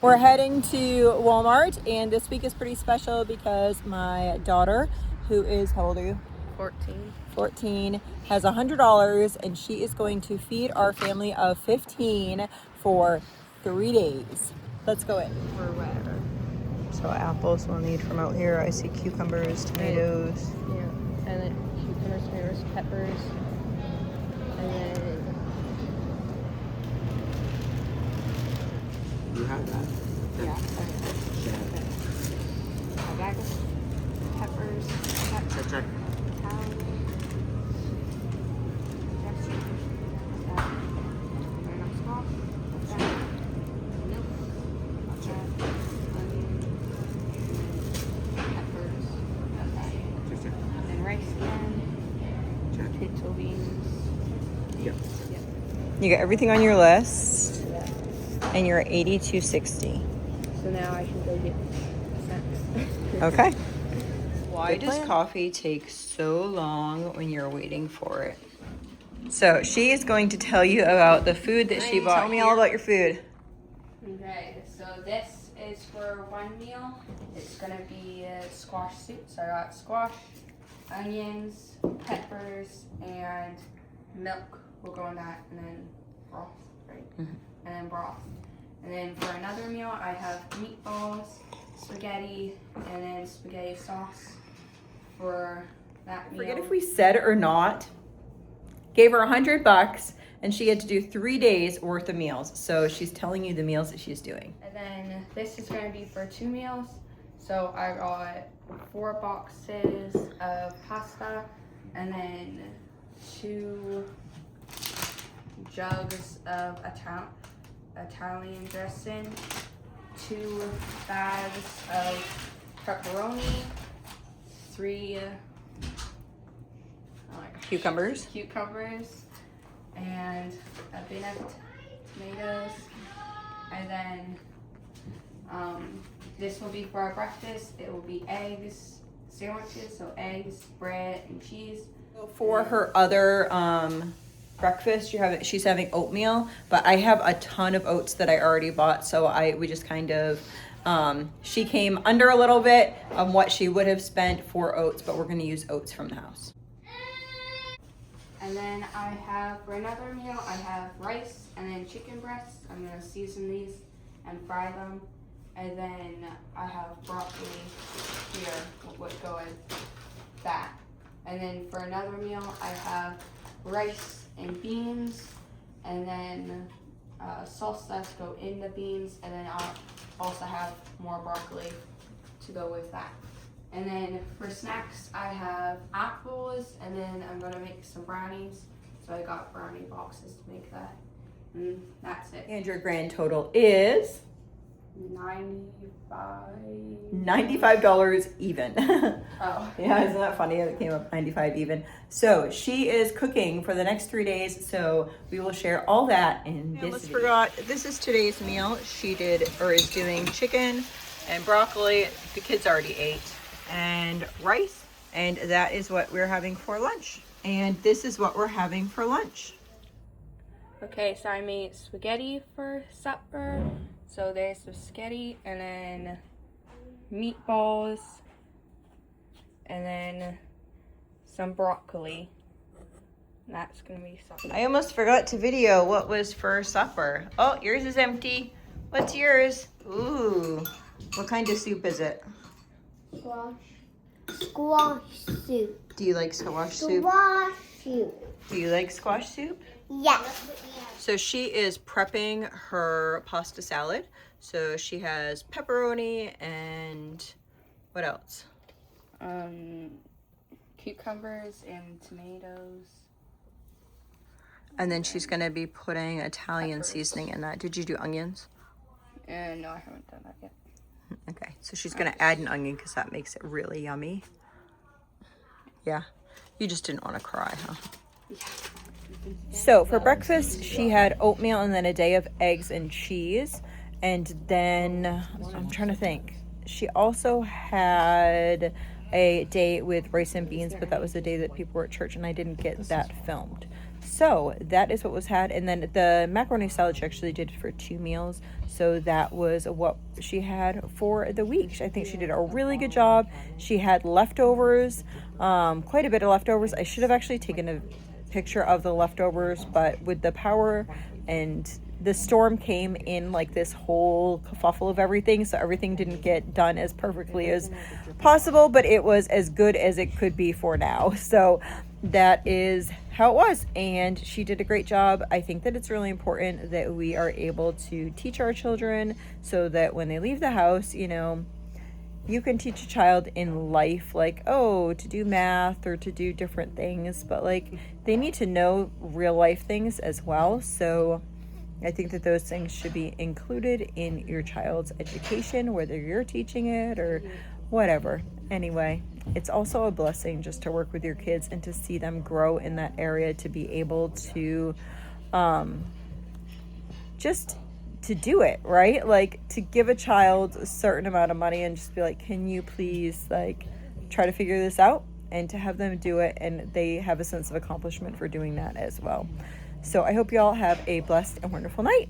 We're heading to Walmart, and this week is pretty special because my daughter, who is, how old are you? 14, has $100, and she is going to feed our family of 15 for 3 days. Let's go in. Or whatever. So apples we'll need from out here. I see cucumbers, tomatoes. Yeah, and then cucumbers, tomatoes, peppers, and then... You have that? Yeah, a bag of peppers, Check. Pinto beans. Yep. You got everything on your list, and you're at 82.60. So now I can go get snacks. Okay. Why does coffee take so long when you're waiting for it? So she is going to tell you about the food that she bought. Tell me all about your food. Okay, so this is for one meal. It's gonna be a squash soup. So I got squash, onions, peppers, and milk will go in that, and then broth, right? And then broth. And then for another meal, I have meatballs, spaghetti, and then spaghetti sauce for that meal. Forget if we said it or not. Gave her $100, and she had to do 3 days worth of meals. So she's telling you the meals that she's doing. And then this is gonna be for 2 meals. So I got 4 boxes of pasta, and then 2 jugs of Italian dressing, 2 bags of pepperoni, 3 Cucumbers. and a bin of tomatoes. And then this will be for our breakfast. It will be eggs, sandwiches, so eggs, bread, and cheese. For her other breakfast, she's having oatmeal, but I have a ton of oats that I already bought, so we just kind of she came under a little bit on what she would have spent for oats, but we're going to use oats from the house. And then I have, for another meal, I have rice and then chicken breasts. I'm gonna season these and fry them. And then I have broccoli here, what would go in that. And then for another meal, I have rice and beans, and then salsa to go in the beans, and then I'll also have more broccoli to go with that. And then for snacks, I have apples, and then I'm gonna make some brownies. So I got brownie boxes to make that. And that's it. And your grand total is $95 even. Oh. Yeah, isn't that funny? It came up 95 even. So she is cooking for the next 3 days. So we will share all that in this. I almost forgot. This is today's meal. She is doing chicken and broccoli. The kids already ate. And rice, and that is what we're having for lunch. And this is what we're having for lunch. Okay, so I made spaghetti for supper. So there's the spaghetti, and then meatballs, and then some broccoli. And that's gonna be supper. I almost forgot to video what was for supper. Oh, yours is empty. What's yours? Ooh, what kind of soup is it? Squash soup. Do you like squash soup? Squash soup. Do you like squash soup? Yes. So she is prepping her pasta salad. So she has pepperoni and what else? Cucumbers and tomatoes. And then she's gonna be putting Italian seasoning in that. Did you do onions? No, I haven't done that yet. Okay, so she's gonna add an onion because that makes it really yummy. Yeah, you just didn't want to cry, huh? Yeah. So for breakfast, she had oatmeal and then a day of eggs and cheese. And then, I'm trying to think, she also had a day with rice and beans, but that was the day that people were at church and I didn't get that filmed. So that is what was had. And then the macaroni salad she actually did for 2 meals. So that was what she had for the week. I think she did a really good job. She had leftovers, quite a bit of leftovers. I should have actually taken a picture of the leftovers, but with the power and the storm came in like this whole kerfuffle of everything, so everything didn't get done as perfectly as possible, but it was as good as it could be for now. So that is how it was, and she did a great job. I think that it's really important that we are able to teach our children so that when they leave the house, you know, you can teach a child in life, like, oh, to do math or to do different things, but like they need to know real life things as well. So I think that those things should be included in your child's education, whether you're teaching it or whatever. Anyway, it's also a blessing just to work with your kids and to see them grow in that area, to be able to just to do it, right? Like to give a child a certain amount of money and just be like, can you please like try to figure this out, and to have them do it, and they have a sense of accomplishment for doing that as well. So I hope you all have a blessed and wonderful night.